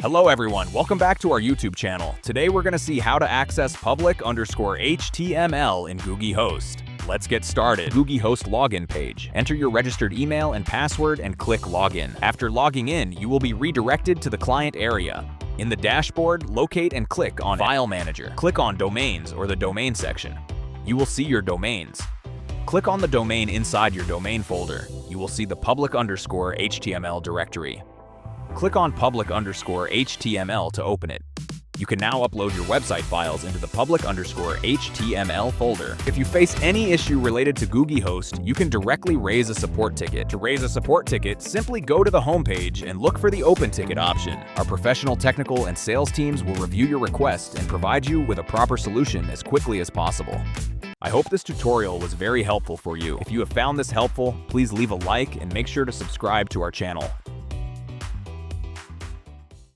Hello everyone, welcome back to our YouTube channel. Today we're going to see how to access public_HTML in GoogieHost. Let's get started. GoogieHost login page. Enter your registered email and password and click login. After logging in, you will be redirected to the client area. In the dashboard, locate and click on File Manager. Click on Domains or the Domain section. You will see your domains. Click on the domain inside your domain folder. You will see the public_HTML directory. Click on public_HTML to open it. You can now upload your website files into the public_HTML folder. If you face any issue related to GoogieHost, you can directly raise a support ticket. To raise a support ticket, simply go to the homepage and look for the Open Ticket option. Our professional technical and sales teams will review your request and provide you with a proper solution as quickly as possible. I hope this tutorial was very helpful for you. If you have found this helpful, please leave a like and make sure to subscribe to our channel.